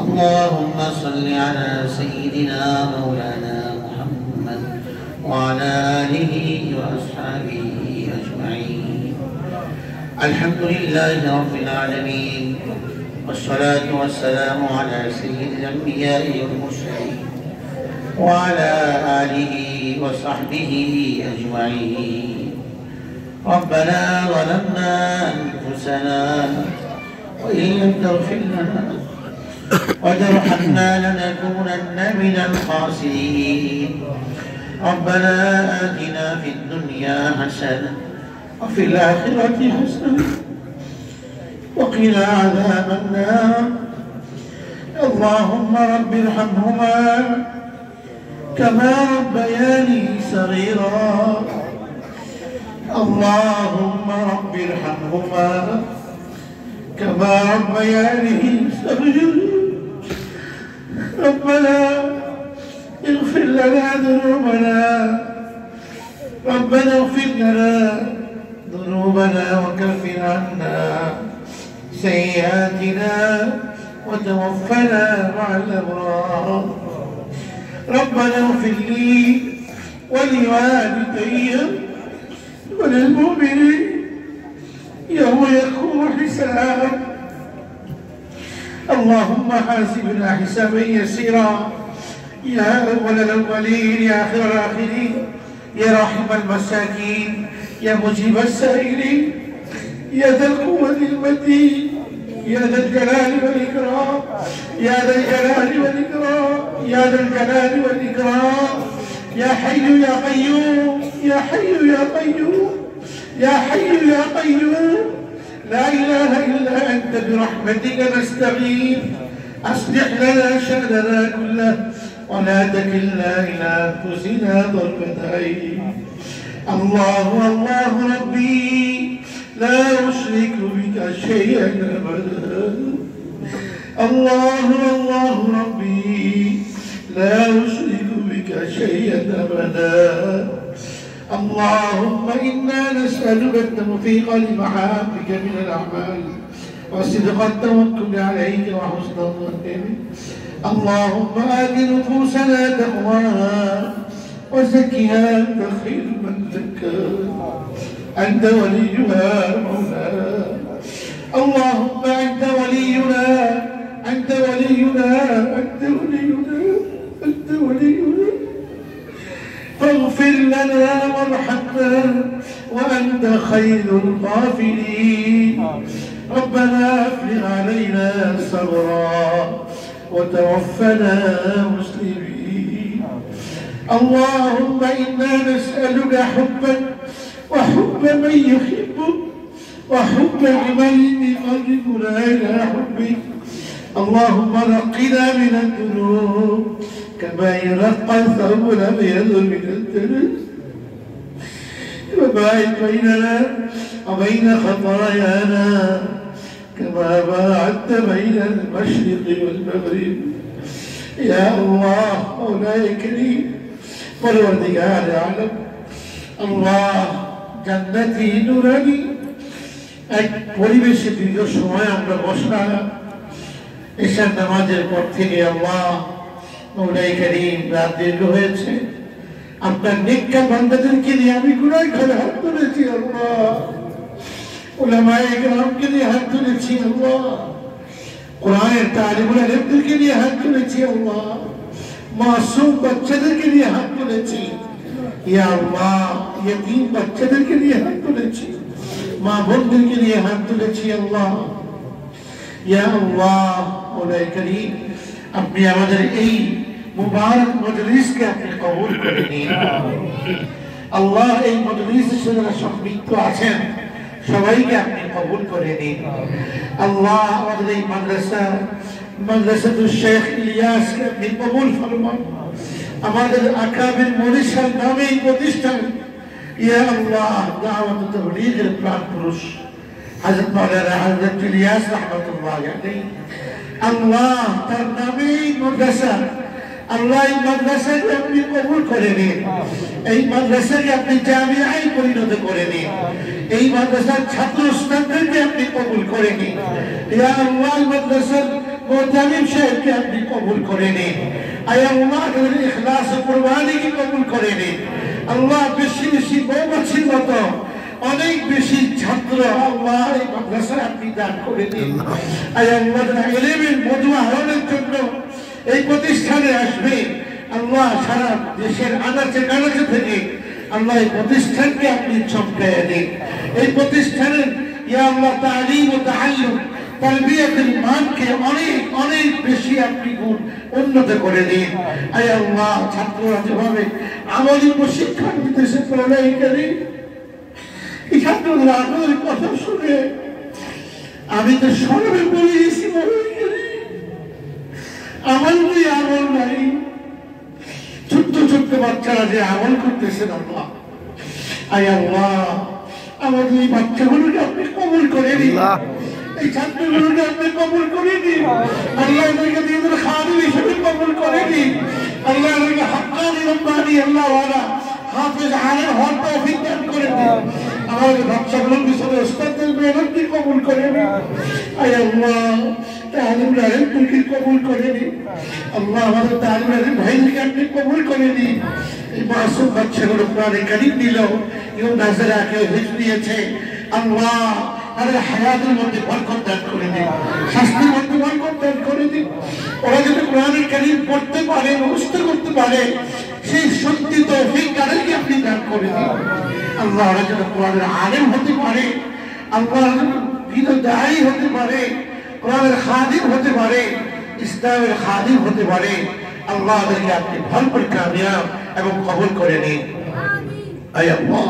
اللهم صل على سيدنا مولانا محمد وعلى آله وأصحابه أجمعين. الحمد لله رب العالمين، والصلاة والسلام على سيد الأنبياء والمرسلين وعلى آله وصحبه أجمعين. ربنا ظلمنا أنفسنا وإن لم تغفر لنا وترحمنا لنكونن من الخاسرين. ربنا آتنا في الدنيا حسنة وفي الآخرة حسنة وقنا عذاب النار. اللهم رب ارحمهما كما ربياني صغيرا. اللهم رب ارحمهما كما ربياني صغيرا. ربنا اغفر لنا ذنوبنا، ربنا اغفر لنا ذنوبنا وكفر عنا سيئاتنا وتوفنا مع الأبرار. ربنا اغفر لي ولوالدي وللمؤمنين يوم يقوم الحساب. اللهم حاسبنا حسابا يسيرا يا أول الأولين يا آخر الآخرين يا راحم المساكين يا مجيب السائلين يا ذا القوة المتين يا ذا الجلال والإكرام يا ذا الجلال والإكرام يا ذا الجلال والإكرام يا حي يا قيوم يا حي يا قيوم يا حي يا قيوم لا إله إلا أنت برحمتك نستغيث. أصلح لنا شأننا كله ولا تكلنا إلى أنفسنا طرفة عين. الله الله ربي لا أشرك بك شيئا أبدا. الله الله ربي لا أشرك بك شيئا أبدا. اللهم إنا نسألك التوفيق لمحابك من الأعمال وصدق التوكل عليك وحسن الظن بك. اللهم آت نفوسنا تقواها وزكها أنت خير من زكاها أنت وليها مولاها. اللهم أنت ولينا أنت ولينا أنت ولينا أنت ولينا فاغفر لنا وارحمنا وأنت خير الغافرين. ربنا أفرغ علينا صبرا وتوفنا مسلمين. اللهم إنا نسألك حبك وحب من يحبك وحب عمل يقربنا إلى حبك. اللهم نقنا من الذنوب كما ينقى الثوب الأبيض من الدنس وباعد بيننا وبين خطايانا كما باعدت بين المشرق والمغرب. يا الله مولاي كريم পরওয়ারদিগার আলম আল্লাহ জান্নাতি নুরানি এক পরিবেশে দীর্ঘ সময় আমরা বসলাম এশার নামাজের পর থেকে। আল্লাহ মওলাই করিম রাত দীর্ঘ হয়েছে, আপনার নেককার বান্দাদেরকে নিয়ে আমি গুনাহ করে হাত তুলেছি। আল্লাহ উলামায়ে কেরামকে নিয়ে হাত তুলেছি। আল্লাহ কোরআনের তালিবুল ইলমদেরকে নিয়ে হাত তুলেছি। আল্লাহ মাসুম বাচ্চাদেরকে নিয়ে হাত তুলেছি। ইয়া আল্লাহ ইয়তীম বাচ্চাদেরকে নিয়ে হাত তুলেছি, মা বোনদেরকে নিয়ে হাত তুলেছি। আল্লাহ ইয়া আল্লাহ মওলাই করিম আপনি আমাদের এই মুবারক মজলিসকে আপনি কবুল করে নিন। আল্লাহ এই মজলিসের সাথে যারা সম্পৃক্ত আছেন সবাইকে আপনি কবুল করে নিন। আল্লাহ আমাদের এই মাদ্রাসাতুল শেখ ইলিয়াসকে আপনি কবুল ফরমান। আমাদের আকাবির মুরিশার নামে এই প্রতিষ্ঠান ইয়া আল্লাহ দাওয়াত তাবলীগের প্রাণ পুরুষ হযরত মাওলানা হযরত ইলিয়াস রাহমাতুল্লাহ আলাইহি আল্লাহ তার নামে মাদ্রাসা আল্লাহ এই মাদ্রাসাকে আপনি কবুল করে নিন। এই মাদ্রাসাকে আপনি জামিয়ায় পরিণত করে নিন। এই মাদ্রাসার ছাত্র উস্তাদদেরকে আপনি কবুল করে নিন। ইয়া আল্লাহ মাদ্রাসার মোতামিম সাহেবকে আপনি কবুল করে নিন। আয় আল্লাহ তাদের ইখলাস ও কুরবানিকে কবুল করে নিন। আল্লাহ বেশি বেশি মৌমাছির মতো অনেক বেশি ছাত্র আল্লাহ এই মাদ্রাসায় আপনি দান করে দিন। আয় আল্লাহ যারা ইলমের মধু আহরণের জন্য এই প্রতিষ্ঠানে আসবে আল্লাহ সারা দেশের আনাচে কানাচে থেকে আল্লাহ এই প্রতিষ্ঠানকে আপনি চমকাইয়া দিন। এই প্রতিষ্ঠানের ইয়া আল্লাহ তালিম ও তাআল্লুম তারবিয়াতের মানকে অনেক অনেক বেশি আপনি উন্নত করে দিন। আয় আল্লাহ ছাত্ররা যেভাবে আমলি প্রশিক্ষণ দিতেছে প্রলয় কারী এই ছাত্ররা আপনাদের কথা শুনে আমি তো সরবে বলে গেছি আমল নেই আমল নাই। ছোট্ট ছোট্ট বাচ্চারা যে আমল করতেছেন আল্লাহ, আয় আল্লাহ আমাদের এই বাচ্চাগুলোকে আপনি কবুল করে দিন। এই ছাত্রগুলোকে আপনি কবুল করে দিন। আল্লাহ এদেরকে দিয়ে খাদিম হিসেবে কবুল করে দিন। আল্লাহ এদেরকে হাক্কানি রব্বানি আল্লাহ ওয়ালা হাফেজ আলেম হওয়ার তৌফিক দান করে দিন। আমাদের বাচ্চাগুলোর পিছনে ওস্তাদদের মেহনতকে কবুল করে দিন। আয় আল্লাহ তালিম আলেমদেরকে কবুল করে দিন। আল্লাহ আমাদের তালিম আলেম ভাইদেরকে আপনি কবুল করে দিন। এই মাসুম বাচ্চাগুলো কোরআনে কারীম দিল, কেউ নাজেরা, কেউ হিফজ দিয়েছে। আল্লাহ তাদের হায়াতের মধ্যে বরকত দান করে দিন, শাস্তির মধ্যে বরকত দান করে দিন। ওরা যদি কোরআনে কারীম পড়তে পারে, মুখস্থ করতে পারে, সেই শক্তি তৌফিক তাদেরকে আপনি দান করে দিন। আল্লাহ ওরা যেন কোরআনের আলেম হতে পারে, আল্লাহ দিনের দায়ী হতে পারে, কোরআনের খাদিম হতে পারে, ইসলামের খাদিম হতে পারে। আল্লাহ তাদেরকে আপনি ভরপুর কামিয়াব এবং কবুল করে নিন। আয় আল্লাহ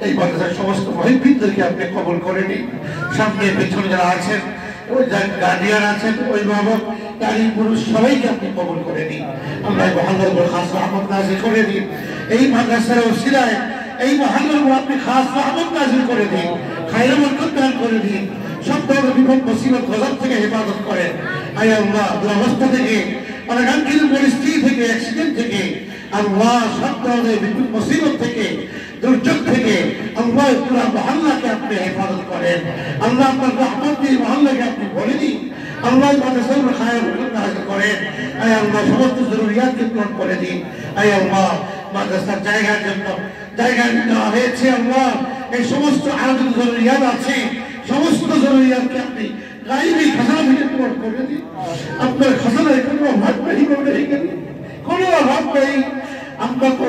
এই মাদ্রাসার সমস্ত মুহিব্বিনদেরকে আপনি কবুল করে নিন। সামনে পেছনে যারা আছেন, ওই গার্ডিয়ান আছেন, অভিভাবক, নারী পুরুষ সবাইকে আপনি কবুল করে নিন। আল্লাহ মহল্লার উপর খাস রহমত নাযিল করে দিন। এই মাদ্রাসার ওসিলায় এই মহল্লার উপর আপনি খাস রহমত নাযিল করে দিন, খায়র বরকত দান করে দিন। সব ধরনের বিপদ মুসিবত গজব থেকে হেফাজত করেন। আয় আল্লাহ দুরবস্থা থেকে, অনাকাঙ্ক্ষিত পরিস্থিতি থেকে, অ্যাক্সিডেন্ট থেকে, আল্লাহ সব ধরনের বিপদ মুসিবত থেকে, দুর্যোগ থেকে আল্লাহ পুরা মহল্লাকে আপনি হেফাজত করেন। আল্লাহ আপনার রহমত দিয়ে মহল্লাকে আপনি ভরে দিন। আল্লাহ মাদ্রাসার খায়র বরকত নাযিল করেন। আয় আল্লাহ সমস্ত জরুরিয়াতকে পূরণ করে দিন। আয় আল্লাহ মাদ্রাসার জায়গার জন্য জায়গা দেওয়া হয়েছে, আল্লাহ এই সমস্ত আলাদা জরুরিয়াত আছে, সমস্ত জরুরিয়াতকে আপনি গায়বী খাজানা থেকে পূরণ করে দিন। আপনার খাজানায় কোনো অভাব নেই, কোনো অভাব নেই। আমরা তো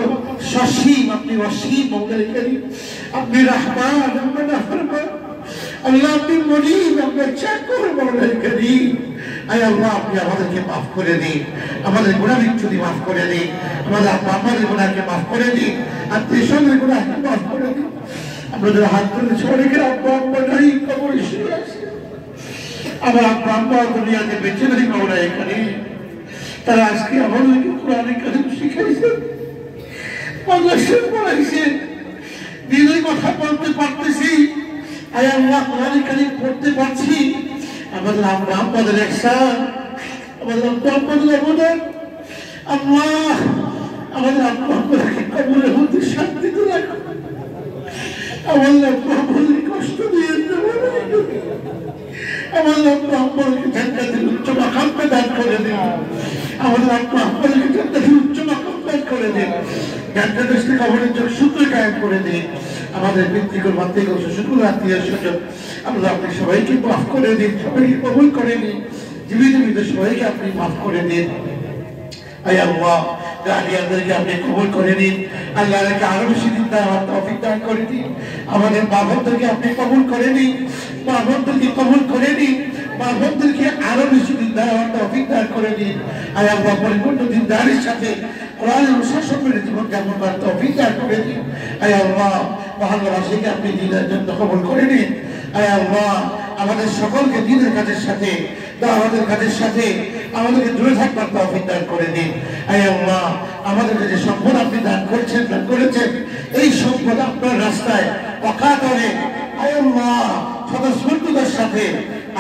সসীম, আপনি অসীম মৌলাই কারীম, আপনি রহমান, আপনি নাফরমান। আল্লাহ আপনি মনিব, আপনার চাকর মৌলাই কারীম। আয় আল্লাহ আপনি আমাদেরকে মাফ করে দিন, আমাদের গুনাহ বিচ্যুতি মাফ করে দিন, আমাদের আব্বা আম্মাদের গুনাহকে মাফ করে দিন, আত্মীয় স্বজনের গুনাহকে মাফ করে দিন। আপনাদের হাত ধরে অনেকের আব্বা আম্মা নাই, কবরে শুয়ে আছে। আমার আব্বা আম্মা দুনিয়াতে বেঁচে নেই মৌলাই কারীম। তারা আজকে আমাদেরকে কোরআনে কারীম শিখাইছেন, মাদ্রাসা পড়াইছেন, দিনের কথা বলতে পারতেছি। আয় আল্লাহ কোরআনে কারীম পড়তে পারছি। আমাদের আব্বা আম্মাদের ihsan, আমাদের আব্বা আম্মাদের অবদান। আল্লাহ আমাদের আব্বা আম্মাদেরকে কবরের মধ্যে শান্তিতে রাখো। আমাদের আব্বা আম্মাদের কষ্ট দিয়ে আমাদের আব্বা আম্মাদেরকে জান্নাতের উচ্চ মাকাম দান করে দিন। আমাদের আব্বা আম্মাদেরকে জান্নাতের উচ্চ মাকাম দান করে দিন। জান্নাতের কবরের জন্য সূত্র কায়েম করে দিন। আমাদের ব্যক্তিগত মাতৃগত শ্বশুর আত্মীয় স্বজন আল্লাহ আপনি সবাইকে মাফ করে দিন, সবাইকে কবুল করে নিন। জীবিত মৃত সবাইকে আপনি মাফ করে দিন। আয় আল্লাহ গার্ডিয়ানদেরকে আপনি কবুল করে নিন। আল্লাহ আরো বেশি দিন তৌফিক দান করে দিন। আমাদের মা বোনদেরকে আপনি কবুল করে নিন, মা বোনদেরকে কবুল করে নিন, মা বোনদেরকে আরো বেশি দিন তৌফিক দান করে দিন। আয় আল্লাহ পরিপূর্ণ দিনদারির সাথে কোরআনের অনুশাসন মেনে জীবন যাপন করার তৌফিক দান করে দিন। আয় আল্লাহ মহল্লাবাসীকে আপনি দিনের জন্য কবুল করে নিন। আয় আল্লাহ আমাদের সকলকে দিনের কাজের সাথে, দাওয়াতের কাজের সাথে আমাদেরকে দূরে থাকবার তৌফিক দান করে দিন। আয় আল্লাহ আমাদেরকে যে সম্পদ আপনি দান করেছেন এই সম্পদ আপনার রাস্তায় অকাতরে আয় আল্লাহ স্বতঃস্ফূর্ততার সাথে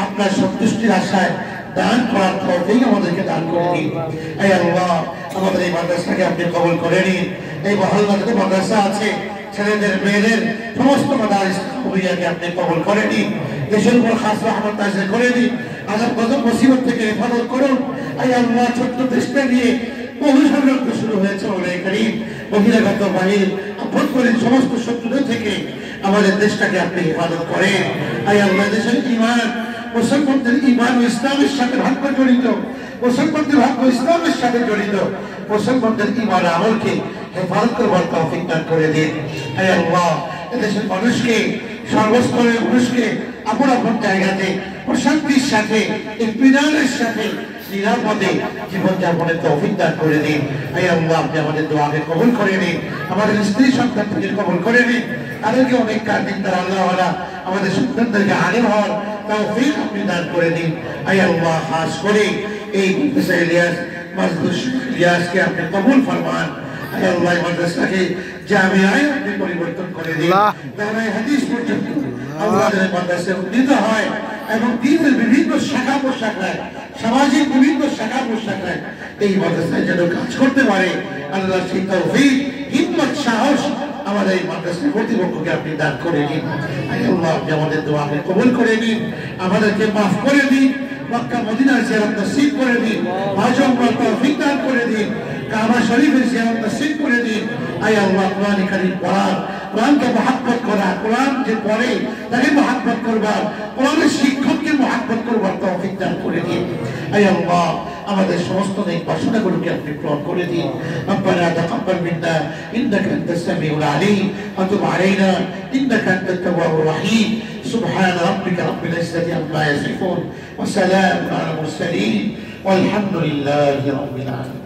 আপনার সন্তুষ্টির আশায় দান করার তৌফিক আমাদেরকে দান করে দিন। আয় আল্লাহ আমাদের এই মাদ্রাসাকে আপনি কবুল করে নিন। এই মহল্লাতে যত মাদ্রাসা আছে, ছেলেদের মেয়েদের সমস্ত মাদারিস কবিয়াকে আপনি কবুল করে নিন। দেশের উপর খাস রহমত নাযিল করে দিন। আযাব গজব মুসিবত থেকে হেফাজত করুন। আয় আল্লাহ, ছোট্ট দেশটা নিয়ে বহু সংগ্রাম শুরু হয়েছে মাওলানা কারীম, বহিরাগত বাহির আভ্যন্তরীণ সমস্ত শত্রুদের থেকে আমাদের দেশটাকে আপনি হেফাজত করেন। আয় আল্লাহ, দেশের ঈমান, মুসলমানদের ঈমান ও ইসলামের সাথে ভাগ্য জড়িত, মুসলমানদের ভাগ্য ইসলামের সাথে জড়িত, মুসলমানদের ঈমান আমলকে হেফাজত করবার তৌফিক দান করে দিন। আয় আল্লাহ, এদেশের মানুষকে, সর্বস্তরের মানুষকে আপন আপন জায়গাতে প্রশান্তির সাথে, ইত্মিনানের সাথে, নিরাপদে জীবনযাপনের তৌফিক দান করে দিন। আয় আল্লাহ, আপনি আমাদের দোয়াকে কবুল করে নিন, আমাদের স্ত্রী সন্তানকে কবুল করে নিন। তাদেরকে অনেক কাদিন তারা আল্লাহওয়ালা আমাদের সন্তানদেরকে আলিম হওয়ার তৌফিক আপনি দান করে দিন। আয় আল্লাহ, খাস করে এই প্রফেসর ইলিয়াস মাজদুর ইলিয়াসকে আপনি কবুল ফরমান। আয় আল্লাহ, মাদ্রাসাকে জামিয়ায় আপনি পরিবর্তন করে দিন, দারায়ে হাদিস পর্যন্ত আমাদের মাদ্রাসা উন্নীত হয় এবং দ্বীনের বিভিন্ন শাখা প্রশাখায়, সামাজিক বিভিন্ন শাখা প্রশাখায় এই মাদ্রাসায় যেন কাজ করতে পারে। আল্লাহ সেই তৌফিক, হিম্মত, সাহস আমাদের এই মাদ্রাসার কর্তৃপক্ষকে আপনি দান করে দিন। আল্লাহ, আপনি আমাদের দোয়াকে কবুল করে নিন, আমাদেরকে মাফ করে দিন, মক্কা মদিনার জিয়ারত নসিব করে দিন, হজ উমরার তৌফিক দান করে দিন, কাবা শরীফের জিয়ারত নসিব করে দিন। আয় আল্লাহ, কোরআন কারীম পড়ার, কোরআনকে মহব্বত করা, কোরআন যে পড়ে তাকে মহব্বত করবার, কোরআনের শিক্ষককে মহব্বত করবার তৌফিক দান করে দিন। আয় আল্লাহ, আমাদের সমস্ত নেক বাসনাগুলোকে আপনি পূরণ করে দিন। রব্বানা তাকাব্বাল মিন্না ইন্নাকা আনতাস সামিউল আলিম ওয়া তুব আলাইনা ইন্নাকা আনতাত তাওয়াবুর রহিম। সুবহান রাব্বিকা রাব্বিল ইজ্জাতি আম্মা ইয়াসিফুন ওয়া সালামুন আলাল মুরসালিন ওয়ালহামদুলিল্লাহি রাব্বিল আলামিন।